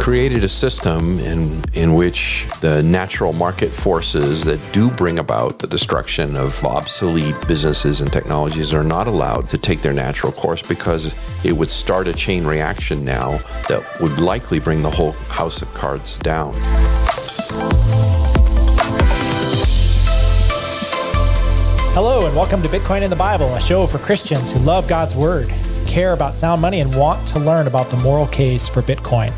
created a system in which the natural market forces that do bring about the destruction of obsolete businesses and technologies are not allowed to take their natural course, because it would start a chain reaction now that would likely bring the whole house of cards down. Hello and welcome to Bitcoin in the Bible, a show for Christians who love God's Word, care about sound money, and want to learn about the moral case for Bitcoin.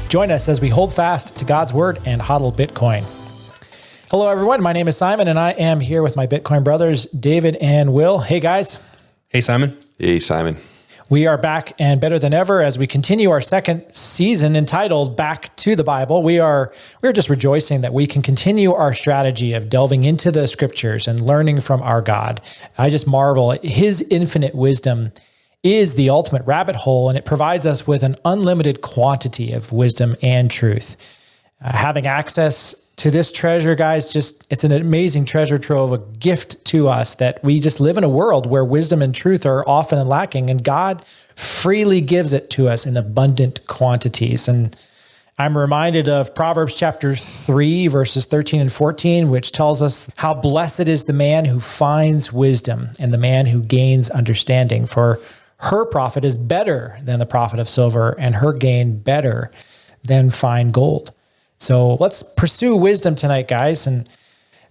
Join us as we hold fast to God's Word and hodl Bitcoin. Hello everyone, my name is Simon and I am here with my Bitcoin brothers, David and Will. Hey guys. Hey Simon. Hey Simon. We are back and better than ever as we continue our second season entitled Back to the Bible. We're just rejoicing that we can continue our strategy of delving into the scriptures and learning from our God. I just marvel. His infinite wisdom is the ultimate rabbit hole, and it provides us with an unlimited quantity of wisdom and truth. Having access to this treasure, guys, it's an amazing treasure trove, a gift to us that we just live in a world where wisdom and truth are often lacking, and God freely gives it to us in abundant quantities. And I'm reminded of Proverbs chapter 3, verses 13 and 14, which tells us how blessed is the man who finds wisdom and the man who gains understanding. For her profit is better than the profit of silver, and her gain better than fine gold. So let's pursue wisdom tonight, guys. And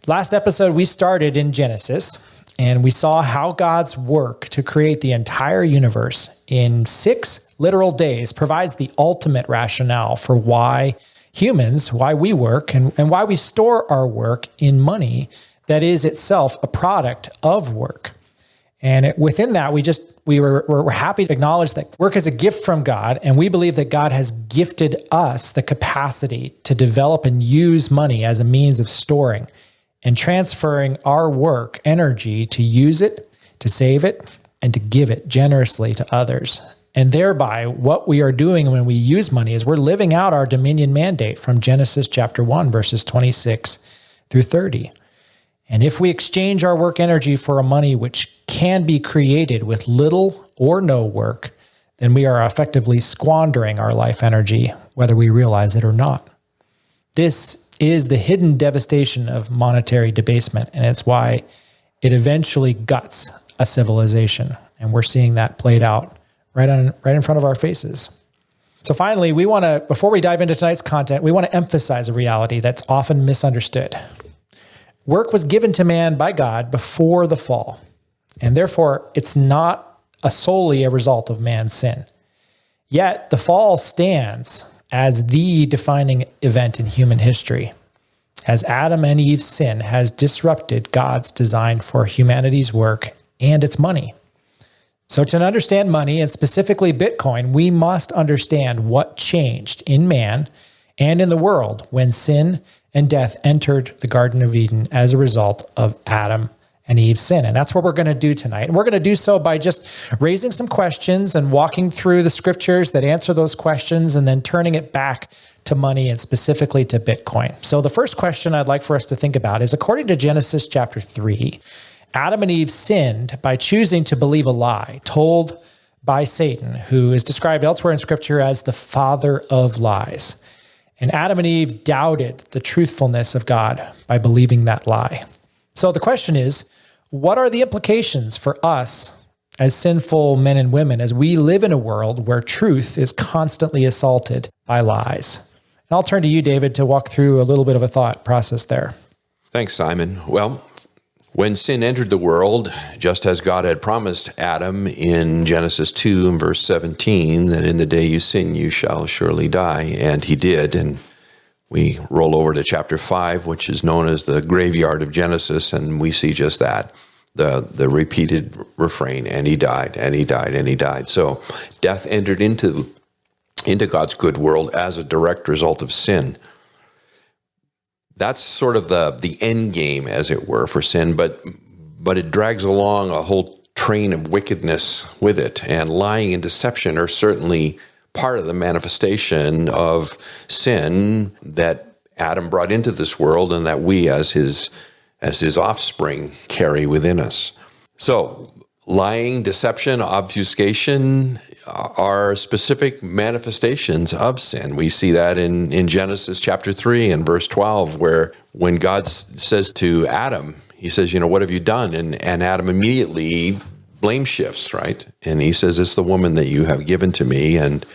last episode, we started in Genesis, and we saw how God's work to create the entire universe in 6 literal days provides the ultimate rationale for why we work, and why we store our work in money that is itself a product of work. And within that, we're happy to acknowledge that work is a gift from God, and we believe that God has gifted us the capacity to develop and use money as a means of storing and transferring our work energy to use it, to save it, and to give it generously to others. And thereby, what we are doing when we use money is we're living out our dominion mandate from Genesis chapter 1, verses 26 through 30. And if we exchange our work energy for a money which can be created with little or no work, then we are effectively squandering our life energy, whether we realize it or not. This is the hidden devastation of monetary debasement, and it's why it eventually guts a civilization. And we're seeing that played out right in front of our faces. So finally, before we dive into tonight's content, we want to emphasize a reality that's often misunderstood. Work was given to man by God before the fall, and therefore it's not solely a result of man's sin. Yet the fall stands as the defining event in human history, as Adam and Eve's sin has disrupted God's design for humanity's work and its money. So to understand money, and specifically Bitcoin, we must understand what changed in man and in the world when sin and death entered the Garden of Eden as a result of Adam and Eve's sin. And that's what we're going to do tonight. And we're going to do so by just raising some questions and walking through the scriptures that answer those questions, and then turning it back to money and specifically to Bitcoin. So the first question I'd like for us to think about is, according to Genesis chapter 3, Adam and Eve sinned by choosing to believe a lie told by Satan, who is described elsewhere in scripture as the father of lies. And Adam and Eve doubted the truthfulness of God by believing that lie. So the question is, what are the implications for us as sinful men and women as we live in a world where truth is constantly assaulted by lies? And I'll turn to you, David, to walk through a little bit of a thought process there. Thanks, Simon. Well, when sin entered the world, just as God had promised Adam in Genesis 2 and verse 17, that in the day you sin, you shall surely die. And he did. And we roll over to chapter 5, which is known as the graveyard of Genesis, and we see just that, the repeated refrain, and he died, and he died, and he died. So death entered into God's good world as a direct result of sin. That's sort of the end game, as it were, for sin, but it drags along a whole train of wickedness with it, and lying and deception are certainly part of the manifestation of sin that Adam brought into this world, and that we as his offspring carry within us. So lying, deception, obfuscation are specific manifestations of sin. We see that in Genesis chapter 3 and verse 12, where when God says to Adam, he says, what have you done? And Adam immediately blame shifts, right? And he says, it's the woman that you have given to me. And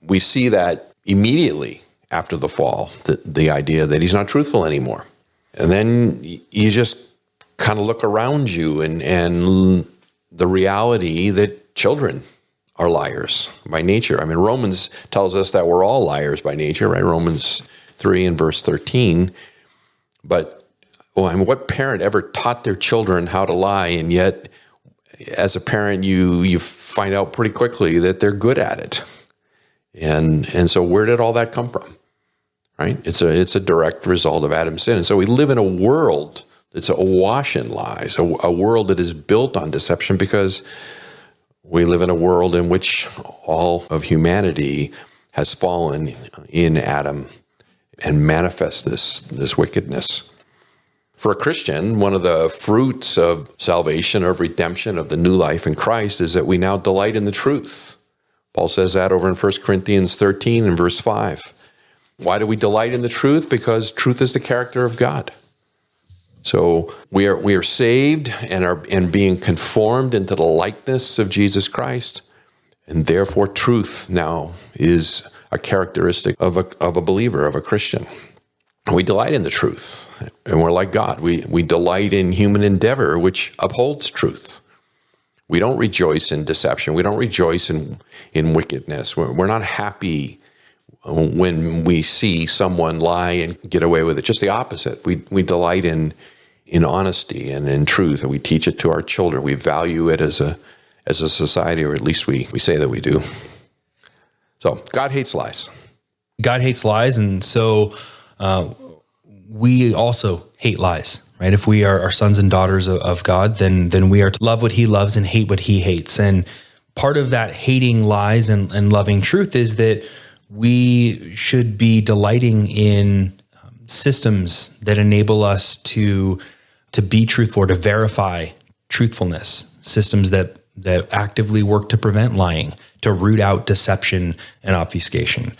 we see that immediately after the fall, the idea that he's not truthful anymore. And then you just kind of look around you and the reality that children are liars by nature. I mean, Romans tells us that we're all liars by nature, right? Romans 3 and verse 13. But what parent ever taught their children how to lie? And yet, as a parent, you find out pretty quickly that they're good at it. And so where did all that come from? Right? It's a direct result of Adam's sin. And so we live in a world that's awash in lies, a world that is built on deception, because we live in a world in which all of humanity has fallen in Adam and manifests this wickedness. For a Christian, one of the fruits of salvation, of redemption, of the new life in Christ is that we now delight in the truth. Paul says that over in 1 Corinthians 13 and verse 5. Why do we delight in the truth? Because truth is the character of God. So we are saved and being conformed into the likeness of Jesus Christ, and therefore truth now is a characteristic of a believer, of a Christian. We delight in the truth, and we're like God. We delight in human endeavor, which upholds truth. We don't rejoice in deception. We don't rejoice in wickedness. We're not happy when we see someone lie and get away with it. Just the opposite. We delight in honesty and in truth, and we teach it to our children. We value it as a society, or at least we say that we do. So God hates lies. God hates lies, and so we also hate lies, right? If we are sons and daughters of God, then we are to love what he loves and hate what he hates. And part of that hating lies and loving truth is that we should be delighting in systems that enable us to be truthful, or to verify truthfulness, systems that actively work to prevent lying, to root out deception and obfuscation.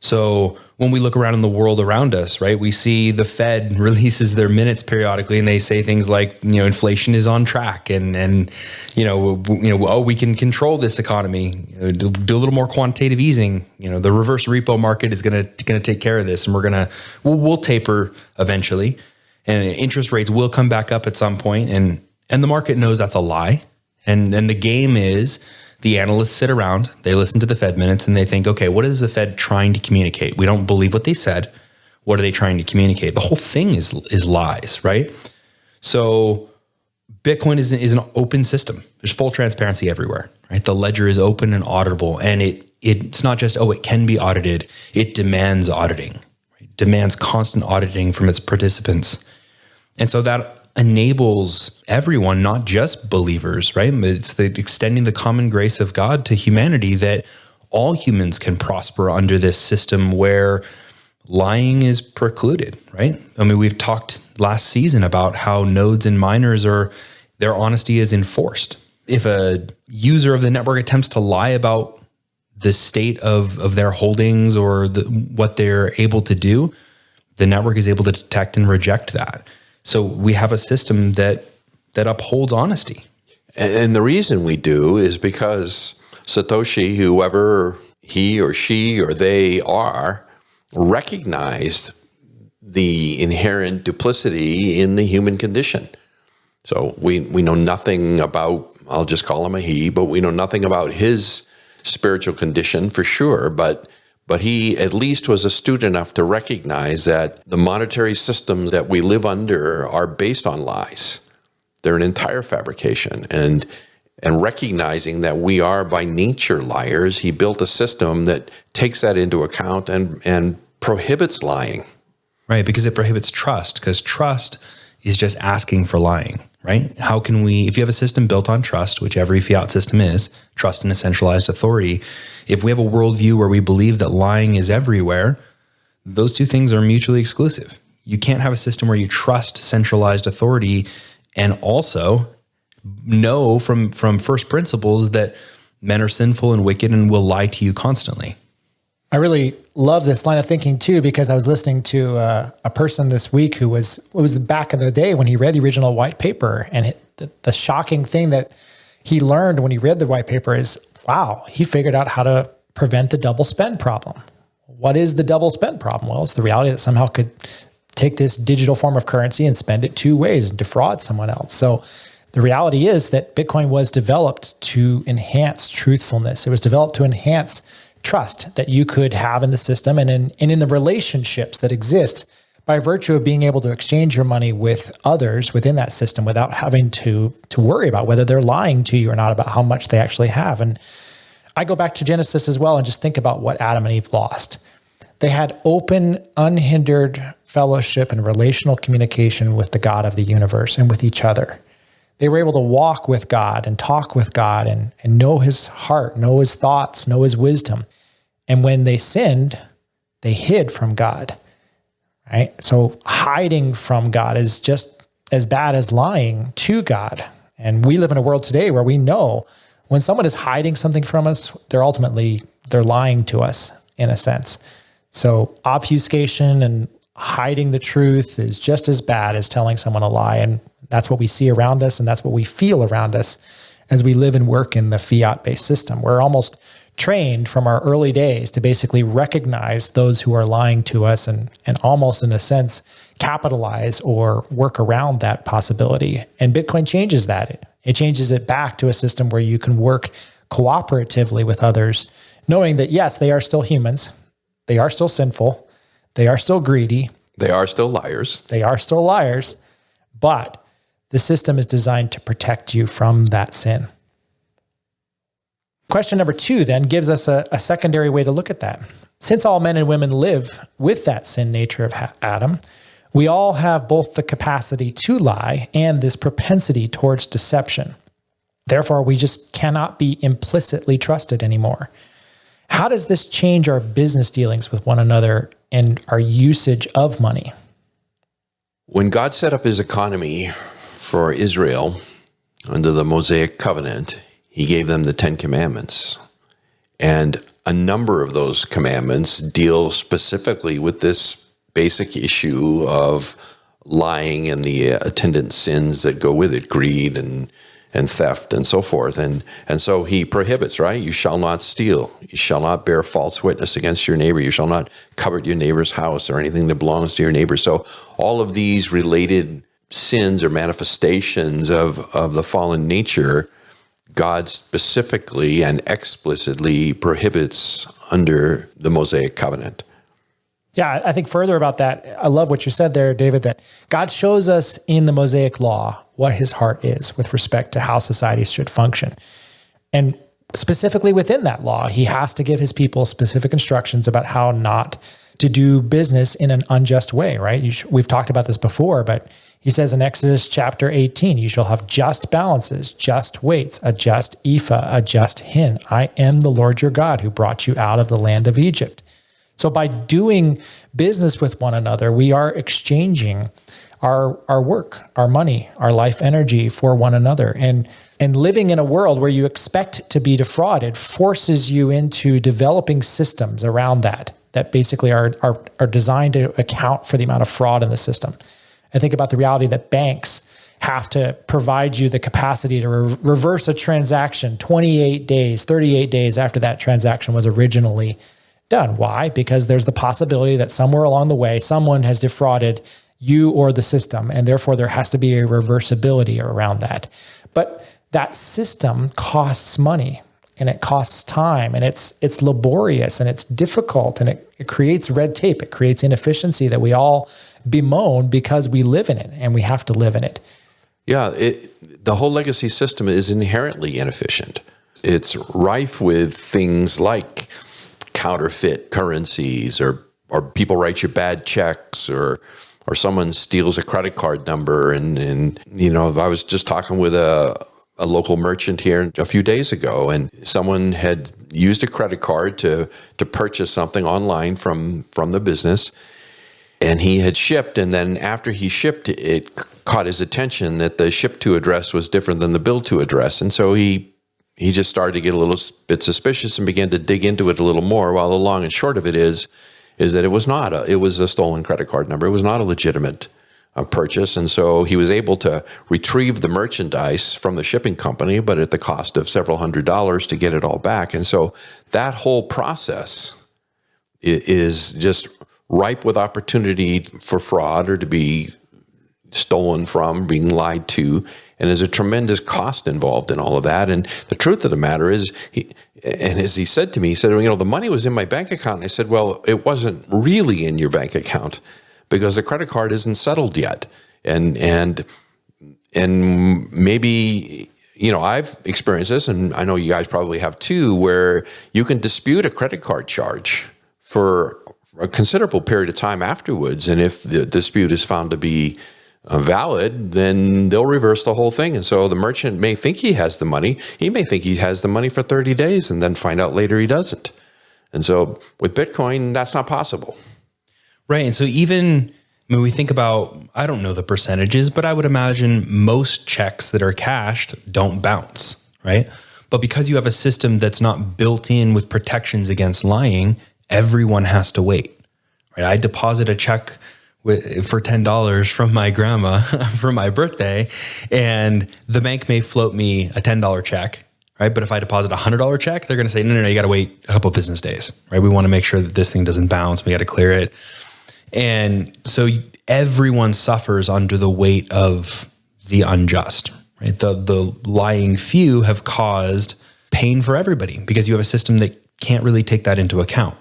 So when we look around in the world around us, right, we see the Fed releases their minutes periodically, and they say things like, inflation is on track, and we can control this economy, do a little more quantitative easing. The reverse repo market is going to take care of this, and we'll taper eventually, and interest rates will come back up at some point, and the market knows that's a lie, and the game is, the analysts sit around, they listen to the Fed minutes, and they think, okay, what is the Fed trying to communicate? We don't believe what they said. What are they trying to communicate? The whole thing is lies, right? So Bitcoin is an open system. There's full transparency everywhere, right? The ledger is open and auditable, and it's not just, it can be audited. It demands auditing, right? Demands constant auditing from its participants. And so that enables everyone, not just believers, right? It's extending the common grace of God to humanity, that all humans can prosper under this system where lying is precluded, right? I mean, we've talked last season about how nodes and miners their honesty is enforced. If a user of the network attempts to lie about the state of their holdings or what they're able to do, the network is able to detect and reject that. So we have a system that upholds honesty. And the reason we do is because Satoshi, whoever he or she or they are, recognized the inherent duplicity in the human condition. So we know nothing about, I'll just call him a he, but we know nothing about his spiritual condition for sure, but he at least was astute enough to recognize that the monetary systems that we live under are based on lies. They're an entire fabrication. And recognizing that we are by nature liars, he built a system that takes that into account and prohibits lying. Right, because it prohibits trust, because trust is just asking for lying, right? How can we, if you have a system built on trust, which every fiat system is, trust in a centralized authority, if we have a worldview where we believe that lying is everywhere, those two things are mutually exclusive. You can't have a system where you trust centralized authority and also know from first principles that Men are sinful and wicked and will lie to you constantly. I really love this line of thinking too, because I was listening to a person this week who it was back in the day when he read the original white paper, and the shocking thing that he learned when he read the white paper is, wow, he figured out how to prevent the double spend problem. What is the double spend problem? Well, it's the reality that somehow could take this digital form of currency and spend it two ways and defraud someone else. So the reality is that Bitcoin was developed to enhance truthfulness. It was developed to enhance trust that you could have in the system and in the relationships that exist by virtue of being able to exchange your money with others within that system without having to worry about whether they're lying to you or not about how much they actually have. And I go back to Genesis as well and just think about what Adam and Eve lost. They had open, unhindered fellowship and relational communication with the God of the universe and with each other. They were able to walk with God and talk with God and know his heart, know his thoughts, know his wisdom. And when they sinned, they hid from God, right? So hiding from God is just as bad as lying to God. And we live in a world today where we know when someone is hiding something from us, they're lying to us in a sense. So obfuscation and hiding the truth is just as bad as telling someone a lie. And that's what we see around us, and that's what we feel around us as we live and work in the fiat-based system. We're almost trained from our early days to basically recognize those who are lying to us and almost, in a sense, capitalize or work around that possibility. And Bitcoin changes that. It changes it back to a system where you can work cooperatively with others, knowing that, yes, they are still humans. They are still sinful. They are still greedy. They are still liars. They are still liars. But the system is designed to protect you from that sin. Question number 2 then gives us a secondary way to look at that. Since all men and women live with that sin nature of Adam, we all have both the capacity to lie and this propensity towards deception. Therefore, we just cannot be implicitly trusted anymore. How does this change our business dealings with one another and our usage of money? When God set up his economy for Israel under the Mosaic covenant, he gave them the 10 commandments. And a number of those commandments deal specifically with this basic issue of lying and the attendant sins that go with it, greed and theft and so forth. And so he prohibits, right? You shall not steal. You shall not bear false witness against your neighbor. You shall not covet your neighbor's house or anything that belongs to your neighbor. So all of these related sins or manifestations of the fallen nature, God specifically and explicitly prohibits under the Mosaic covenant. Yeah, I think further about that, I love what you said there, David, that God shows us in the Mosaic law what his heart is with respect to how society should function. And specifically within that law, he has to give his people specific instructions about how not to do business in an unjust way, right? We've talked about this before, but he says in Exodus chapter 18, you shall have just balances, just weights, a just ephah, a just hin. I am the Lord your God who brought you out of the land of Egypt. So by doing business with one another, we are exchanging our work, our money, our life energy for one another. And living in a world where you expect to be defrauded forces you into developing systems around that basically are designed to account for the amount of fraud in the system. I think about the reality that banks have to provide you the capacity to reverse a transaction 28 days, 38 days after that transaction was originally done. Why? Because there's the possibility that somewhere along the way, someone has defrauded you or the system, and therefore there has to be a reversibility around that. But that system costs money, and it costs time, and it's laborious, and it's difficult, and it creates red tape. It creates inefficiency that we all bemoan because we live in it, and we have to live in it. Yeah, the whole legacy system is inherently inefficient. It's rife with things like counterfeit currencies, or people write you bad checks, or someone steals a credit card number. And I was just talking with a local merchant here a few days ago, and someone had used a credit card to purchase something online from the business. And he had shipped, and then after he shipped, it caught his attention that the ship to address was different than the bill to address. And so he he just started to get a little bit suspicious and began to dig into it a little more. While the long and short of it is that it was a stolen credit card number. It was not a legitimate purchase. And so he was able to retrieve the merchandise from the shipping company, but at the cost of several $100s to get it all back. And so that whole process is just ripe with opportunity for fraud or to be stolen from, being lied to, and there's a tremendous cost involved in all of that. And the truth of the matter is, as he said to me, he said, the money was in my bank account. And I said, well, it wasn't really in your bank account because the credit card isn't settled yet. And maybe, I've experienced this, and I know you guys probably have too, where you can dispute a credit card charge for a considerable period of time afterwards. And if the dispute is found to be valid, then they'll reverse the whole thing. And so the merchant may think he has the money. He may think he has the money for 30 days and then find out later he doesn't. And so with Bitcoin, that's not possible. Right. And so even when we think about, I don't know the percentages, but I would imagine most checks that are cashed don't bounce, right? But because you have a system that's not built in with protections against lying, everyone has to wait, right? I deposit a check for $10 from my grandma for my birthday, and the bank may float me a $10 check, right? But if I deposit a $100 check, they're going to say, no, you got to wait a couple of business days, right? We want to make sure that this thing doesn't bounce. We got to clear it. And so everyone suffers under the weight of the unjust, right? The lying few have caused pain for everybody because you have a system that can't really take that into account.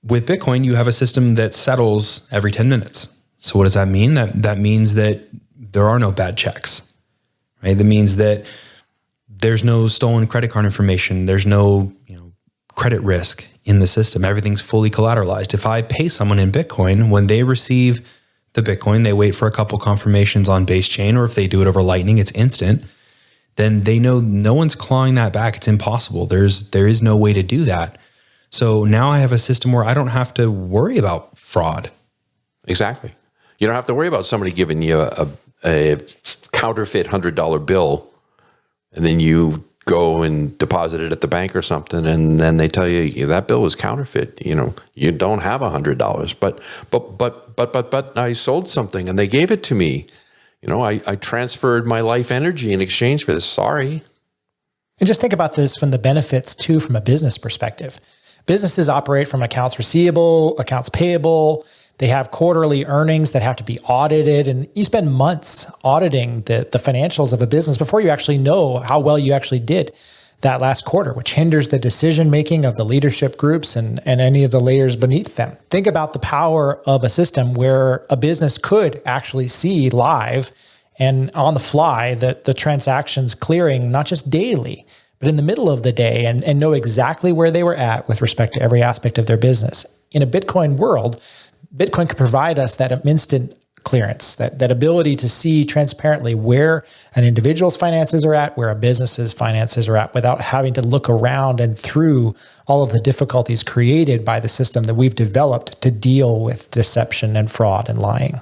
With Bitcoin, you have a system that settles every 10 minutes. So what does that mean? That means that there are no bad checks, right? That means that there's no stolen credit card information. There's no credit risk in the system. Everything's fully collateralized. If I pay someone in Bitcoin, when they receive the Bitcoin, they wait for a couple confirmations on base chain, or if they do it over Lightning, it's instant. Then they know no one's clawing that back. It's impossible. There is no way to do that. So now I have a system where I don't have to worry about fraud. Exactly. You don't have to worry about somebody giving you a counterfeit $100 bill, and then you go and deposit it at the bank or something, and then they tell you that bill was counterfeit. You don't have $100, but I sold something and they gave it to me. I transferred my life energy in exchange for this. Sorry. And just think about this from the benefits too, from a business perspective. Businesses operate from accounts receivable, accounts payable. They have quarterly earnings that have to be audited, and you spend months auditing the financials of a business before you actually know how well you actually did that last quarter, which hinders the decision-making of the leadership groups and any of the layers beneath them. Think about the power of a system where a business could actually see live and on the fly the transactions clearing, not just daily, but in the middle of the day, and know exactly where they were at with respect to every aspect of their business. In a Bitcoin world, Bitcoin can provide us that instant clearance, that ability to see transparently where an individual's finances are at, where a business's finances are at, without having to look around and through all of the difficulties created by the system that we've developed to deal with deception and fraud and lying.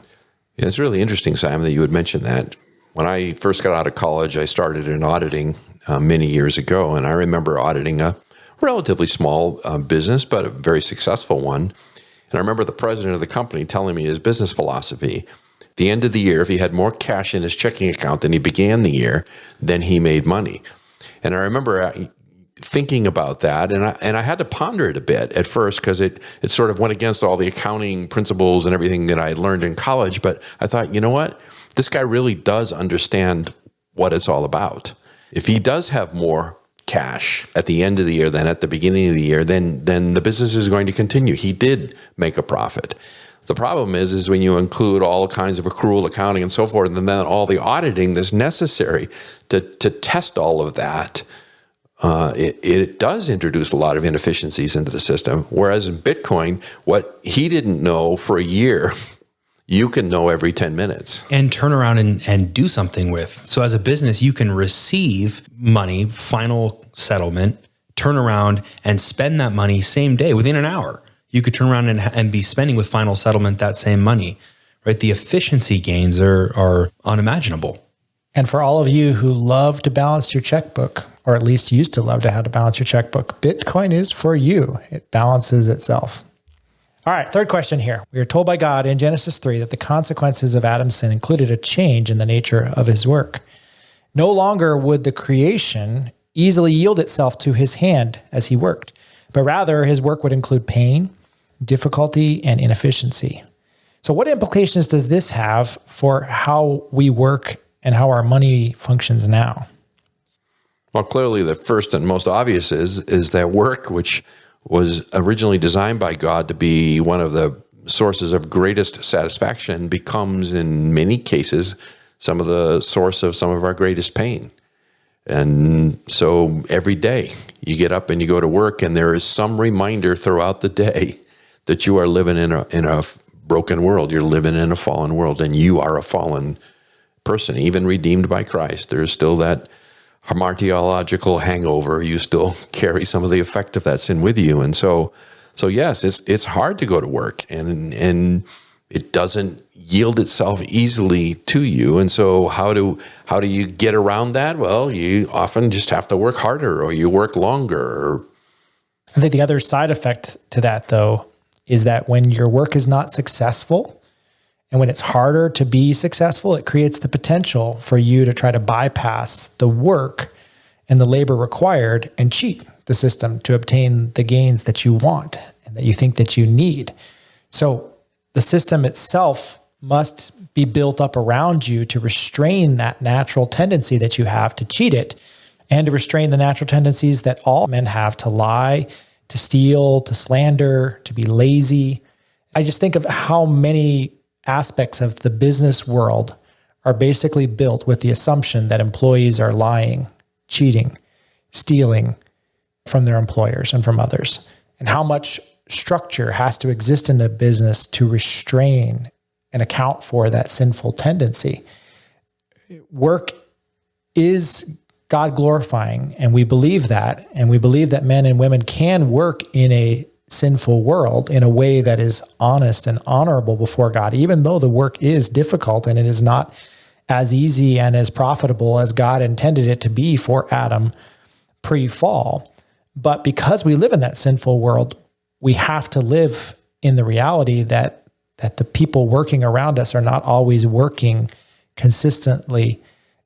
Yeah, it's really interesting, Simon, that you would mention that. When I first got out of college, I started in auditing many years ago, and I remember auditing a relatively small business, but a very successful one. And I remember the president of the company telling me his business philosophy. At the end of the year, if he had more cash in his checking account than he began the year, then he made money. And I remember thinking about that, and I had to ponder it a bit at first because it sort of went against all the accounting principles and everything that I learned in college. But I thought, you know what? This guy really does understand what it's all about. If he does have more cash at the end of the year than at the beginning of the year, then the business is going to continue. He did make a profit. The problem is when you include all kinds of accrual accounting and so forth, and then all the auditing that's necessary to test all of that, it does introduce a lot of inefficiencies into the system. Whereas in Bitcoin, what he didn't know for a year, you can know every 10 minutes. And turn around and do something with. So as a business, you can receive money, final settlement, turn around and spend that money same day, within an hour. You could turn around and be spending with final settlement that same money, right? The efficiency gains are unimaginable. And for all of you who love to balance your checkbook, or at least used to love to how to balance your checkbook, Bitcoin is for you. It balances itself. All right, third question here. We are told by God in Genesis 3 that the consequences of Adam's sin included a change in the nature of his work. No longer would the creation easily yield itself to his hand as he worked, but rather his work would include pain, difficulty, and inefficiency. So what implications does this have for how we work and how our money functions now? Well, clearly the first and most obvious is that work, which was originally designed by God to be one of the sources of greatest satisfaction, becomes in many cases some of the source of some of our greatest pain. And so every day you get up and you go to work, and there is some reminder throughout the day that you are living in a broken world. You're living in a fallen world, and you are a fallen person, even redeemed by Christ. There's still that martyrological hangover. You still carry some of the effect of that sin with you. And so yes, it's hard to go to work, and it doesn't yield itself easily to you. And so how do you get around that? Well, you often just have to work harder, or you work longer. I think the other side effect to that, though, is that when your work is not successful, and when it's harder to be successful, it creates the potential for you to try to bypass the work and the labor required and cheat the system to obtain the gains that you want and that you think that you need. So the system itself must be built up around you to restrain that natural tendency that you have to cheat it, and to restrain the natural tendencies that all men have to lie, to steal, to slander, to be lazy. I just think of how many aspects of the business world are basically built with the assumption that employees are lying, cheating, stealing from their employers and from others, and how much structure has to exist in a business to restrain and account for that sinful tendency. Work is God glorifying, and we believe that, and we believe that men and women can work in a sinful world in a way that is honest and honorable before God, even though the work is difficult and it is not as easy and as profitable as God intended it to be for Adam pre-fall. But because we live in that sinful world, we have to live in the reality that the people working around us are not always working consistently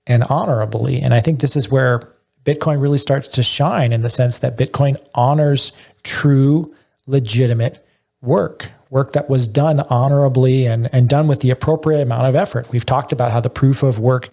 and honorably. And I think this is where Bitcoin really starts to shine, in the sense that Bitcoin honors true, legitimate work that was done honorably and done with the appropriate amount of effort. We've talked about how the proof of work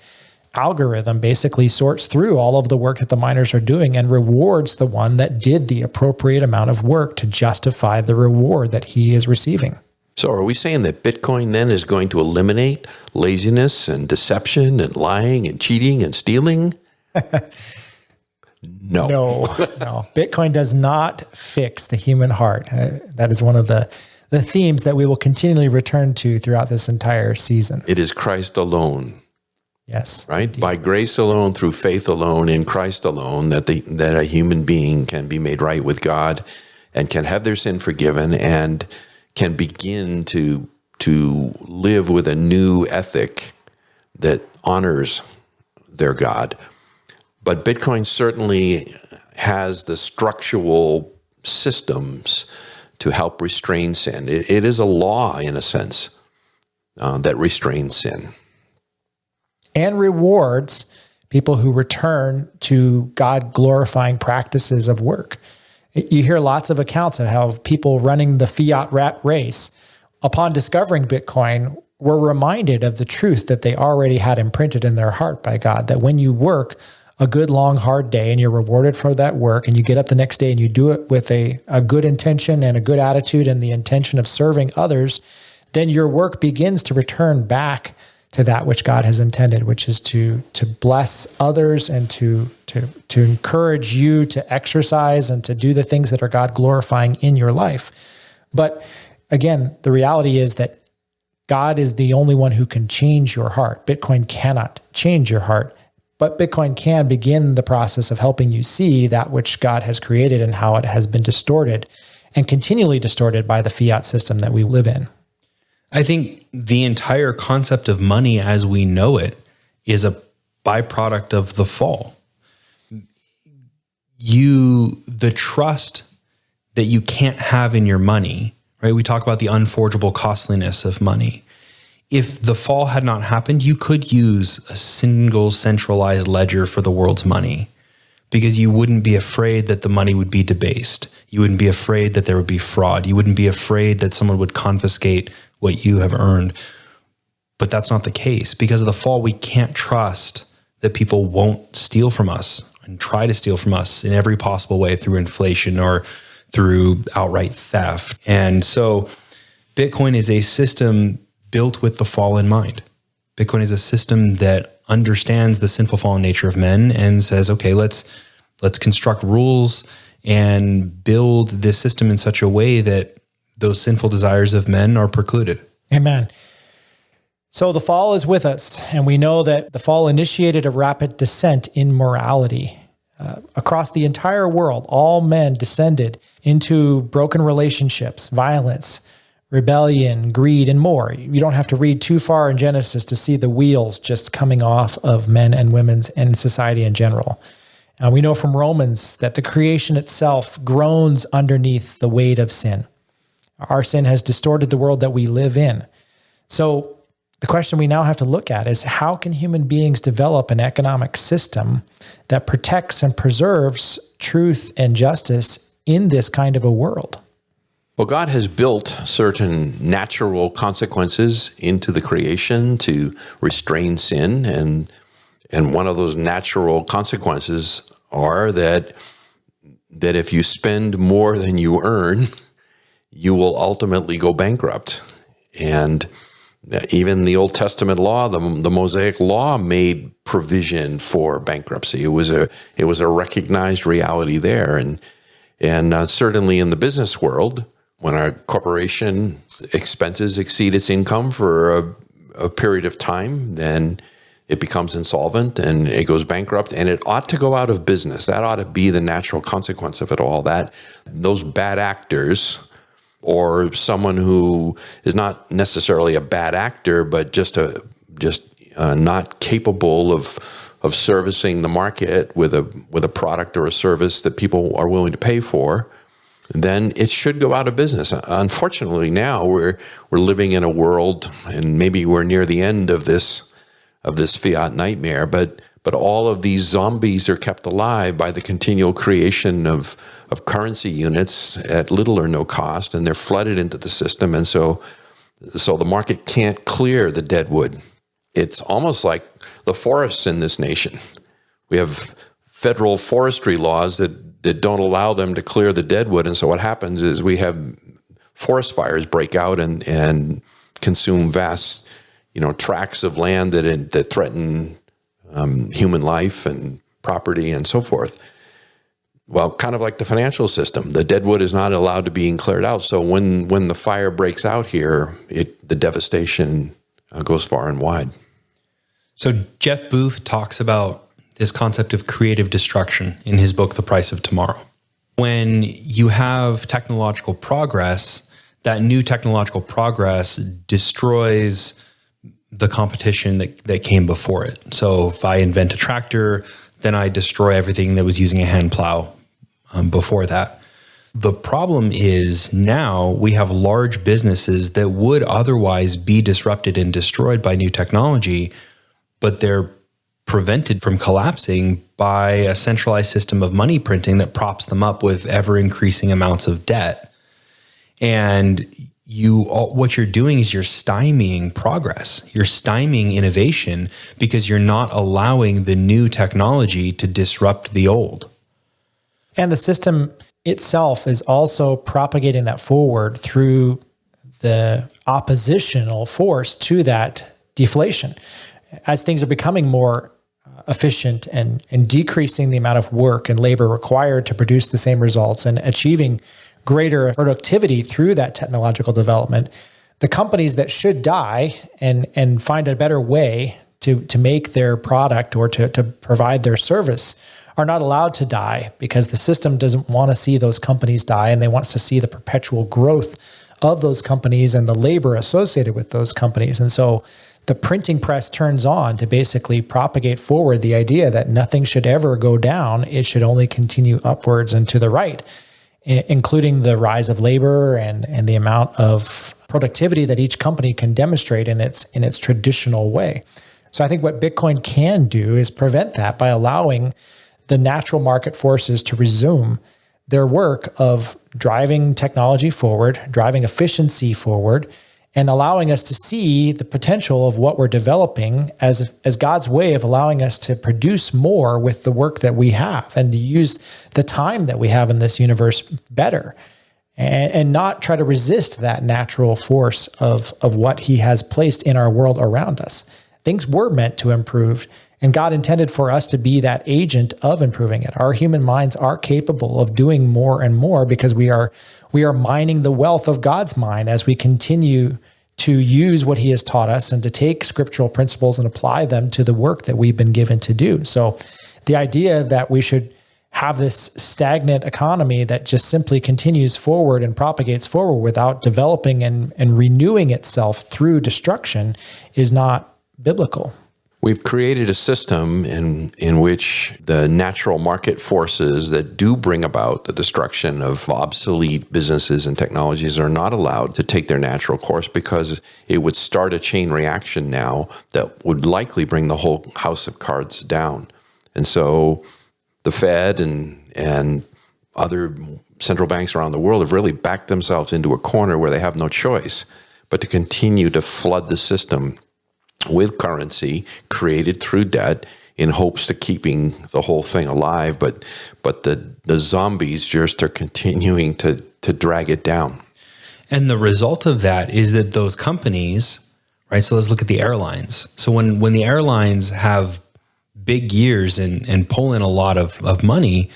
algorithm basically sorts through all of the work that the miners are doing and rewards the one that did the appropriate amount of work to justify the reward that he is receiving. So are we saying that Bitcoin then is going to eliminate laziness and deception and lying and cheating and stealing? No. Bitcoin does not fix the human heart. That is one of the themes that we will continually return to throughout this entire season. It is Christ alone. Yes. Right? Indeed. By grace alone, through faith alone, in Christ alone, that a human being can be made right with God and can have their sin forgiven and can begin to live with a new ethic that honors their God. But Bitcoin certainly has the structural systems to help restrain sin. It is a law, in a sense, that restrains sin. And rewards people who return to God-glorifying practices of work. You hear lots of accounts of how people running the fiat rat race, upon discovering Bitcoin, were reminded of the truth that they already had imprinted in their heart by God, that when you work a good, long, hard day and you're rewarded for that work, and you get up the next day and you do it with a good intention and a good attitude and the intention of serving others, then your work begins to return back to that which God has intended, which is to bless others and to encourage you to exercise and to do the things that are God glorifying in your life. But again, the reality is that God is the only one who can change your heart. Bitcoin cannot change your heart, but Bitcoin can begin the process of helping you see that which God has created and how it has been distorted and continually distorted by the fiat system that we live in. I think the entire concept of money as we know it is a byproduct of the fall. The trust that you can't have in your money, right? We talk about the unforgeable costliness of money. If the fall had not happened, you could use a single centralized ledger for the world's money, because you wouldn't be afraid that the money would be debased. You wouldn't be afraid that there would be fraud. You wouldn't be afraid that someone would confiscate what you have earned. But that's not the case. Because of the fall, we can't trust that people won't steal from us and try to steal from us in every possible way through inflation or through outright theft. And so Bitcoin is a system built with the fall in mind. Bitcoin is a system that understands the sinful fallen nature of men and says, okay, let's construct rules and build this system in such a way that those sinful desires of men are precluded. Amen. So the fall is with us, and we know that the fall initiated a rapid descent in morality. Across the entire world, all men descended into broken relationships, violence, rebellion, greed, and more. You don't have to read too far in Genesis to see the wheels just coming off of men and women's and society in general. We know from Romans that the creation itself groans underneath the weight of sin. Our sin has distorted the world that we live in. So the question we now have to look at is, how can human beings develop an economic system that protects and preserves truth and justice in this kind of a world? Well, God has built certain natural consequences into the creation to restrain sin, and one of those natural consequences are that if you spend more than you earn, you will ultimately go bankrupt. And even the Old Testament law, the Mosaic law, made provision for bankruptcy. It was a recognized reality there, and certainly in the business world, when a corporation expenses exceed its income for a period of time, then it becomes insolvent and it goes bankrupt, and it ought to go out of business. That ought to be the natural consequence of it all. That those bad actors, or someone who is not necessarily a bad actor, but just not capable of servicing the market with a product or a service that people are willing to pay for, then it should go out of business. Unfortunately, now we're living in a world, and maybe we're near the end of this fiat nightmare, but all of these zombies are kept alive by the continual creation of currency units at little or no cost, and they're flooded into the system, and so the market can't clear the dead wood. It's almost like the forests in this nation. We have federal forestry laws that don't allow them to clear the deadwood. And so what happens is we have forest fires break out and consume vast, tracts of land that threaten human life and property and so forth. Well, kind of like the financial system, the deadwood is not allowed to be cleared out. So when the fire breaks out here, the devastation goes far and wide. So Jeff Booth talks about this concept of creative destruction in his book, The Price of Tomorrow. When you have technological progress, that new technological progress destroys the competition that came before it. So if I invent a tractor, then I destroy everything that was using a hand plow before that. The problem is now we have large businesses that would otherwise be disrupted and destroyed by new technology, but they're prevented from collapsing by a centralized system of money printing that props them up with ever increasing amounts of debt. And what you're doing is you're stymieing progress. You're stymieing innovation because you're not allowing the new technology to disrupt the old. And the system itself is also propagating that forward through the oppositional force to that deflation. As things are becoming more efficient and decreasing the amount of work and labor required to produce the same results and achieving greater productivity through that technological development, the companies that should die and find a better way to make their product or to provide their service are not allowed to die, because the system doesn't want to see those companies die, and they want to see the perpetual growth of those companies and the labor associated with those companies. And so the printing press turns on to basically propagate forward the idea that nothing should ever go down. It should only continue upwards and to the right, including the rise of labor and the amount of productivity that each company can demonstrate in its traditional way. So I think what Bitcoin can do is prevent that by allowing the natural market forces to resume their work of driving technology forward, driving efficiency forward, and allowing us to see the potential of what we're developing as God's way of allowing us to produce more with the work that we have and to use the time that we have in this universe better and not try to resist that natural force of what he has placed in our world around us. Things were meant to improve, and God intended for us to be that agent of improving it. Our human minds are capable of doing more and more because we are mining the wealth of God's mind as we continue to use what he has taught us and to take scriptural principles and apply them to the work that we've been given to do. So the idea that we should have this stagnant economy that just simply continues forward and propagates forward without developing and renewing itself through destruction is not biblical. We've created a system in which the natural market forces that do bring about the destruction of obsolete businesses and technologies are not allowed to take their natural course because it would start a chain reaction now that would likely bring the whole house of cards down. And so the Fed and other central banks around the world have really backed themselves into a corner where they have no choice but to continue to flood the system with currency created through debt in hopes to keeping the whole thing alive, but the zombies just are continuing to drag it down. And the result of that is that those companies, right? So let's look at the airlines. So when the airlines have big years and pull in a lot of money,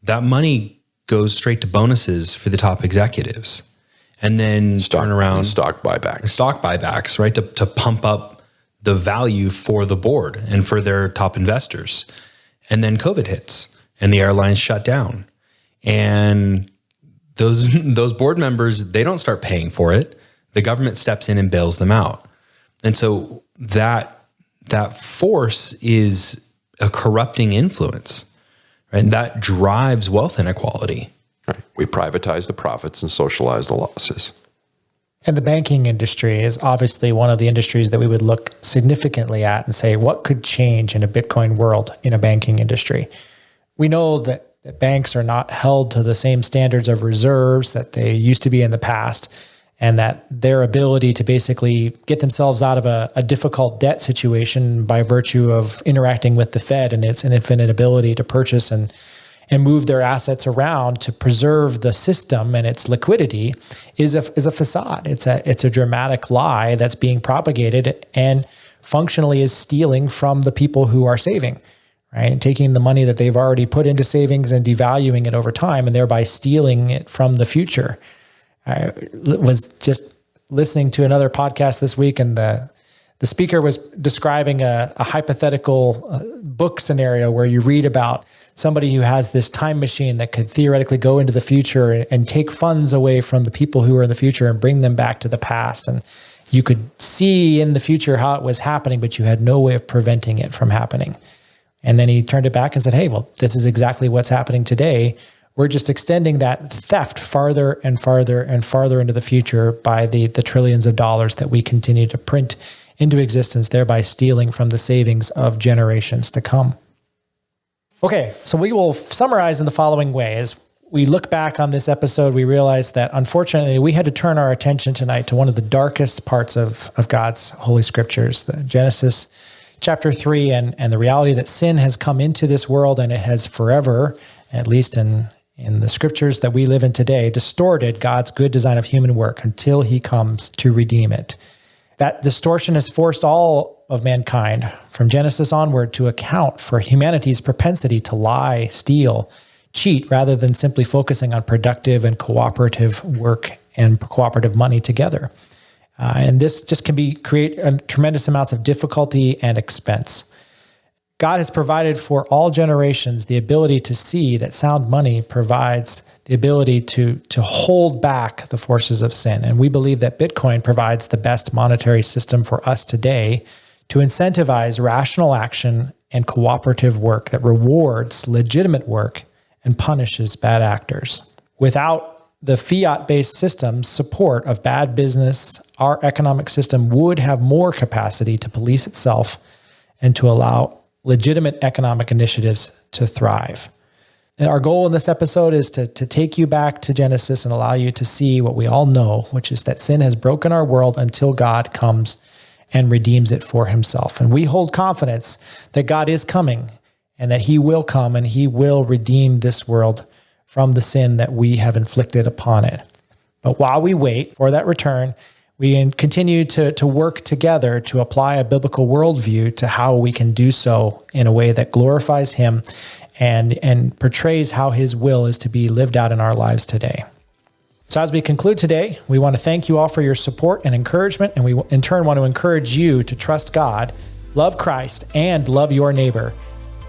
that money goes straight to bonuses for the top executives. And then turn around and stock buybacks, right? To pump up the value for the board and for their top investors. And then COVID hits and the airlines shut down. And those board members, they don't start paying for it. The government steps in and bails them out. And so that force is a corrupting influence, right? And that drives wealth inequality. Right. We privatize the profits and socialize the losses. And the banking industry is obviously one of the industries that we would look significantly at and say, what could change in a Bitcoin world in a banking industry? We know that banks are not held to the same standards of reserves that they used to be in the past, and that their ability to basically get themselves out of a difficult debt situation by virtue of interacting with the Fed and its infinite ability to purchase and move their assets around to preserve the system and its liquidity is a facade. It's a dramatic lie that's being propagated and functionally is stealing from the people who are saving, right? And taking the money that they've already put into savings and devaluing it over time and thereby stealing it from the future. I was just listening to another podcast this week, and the speaker was describing a hypothetical book scenario where you read about somebody who has this time machine that could theoretically go into the future and take funds away from the people who are in the future and bring them back to the past. And you could see in the future how it was happening, but you had no way of preventing it from happening. And then he turned it back and said, hey, well, this is exactly what's happening today. We're just extending that theft farther and farther and farther into the future by the trillions of dollars that we continue to print into existence, thereby stealing from the savings of generations to come. Okay, so we will summarize in the following way. As we look back on this episode, we realize that unfortunately we had to turn our attention tonight to one of the darkest parts of God's Holy Scriptures, the Genesis chapter 3, and the reality that sin has come into this world and it has forever, at least in the scriptures that we live in today, distorted God's good design of human work until he comes to redeem it. That distortion has forced all of mankind from Genesis onward to account for humanity's propensity to lie, steal, cheat, rather than simply focusing on productive and cooperative work and cooperative money together. And this just can create tremendous amounts of difficulty and expense. God has provided for all generations the ability to see that sound money provides the ability to hold back the forces of sin. And we believe that Bitcoin provides the best monetary system for us today to incentivize rational action and cooperative work that rewards legitimate work and punishes bad actors. Without the fiat-based system's support of bad business, our economic system would have more capacity to police itself and to allow legitimate economic initiatives to thrive. And our goal in this episode is to take you back to Genesis and allow you to see what we all know, which is that sin has broken our world until God comes and redeems it for himself. And we hold confidence that God is coming and that he will come and he will redeem this world from the sin that we have inflicted upon it. But while we wait for that return, we continue to work together to apply a biblical worldview to how we can do so in a way that glorifies him and portrays how his will is to be lived out in our lives today. So as we conclude today, we want to thank you all for your support and encouragement, and we in turn want to encourage you to trust God, love Christ, and love your neighbor,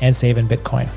and save in Bitcoin.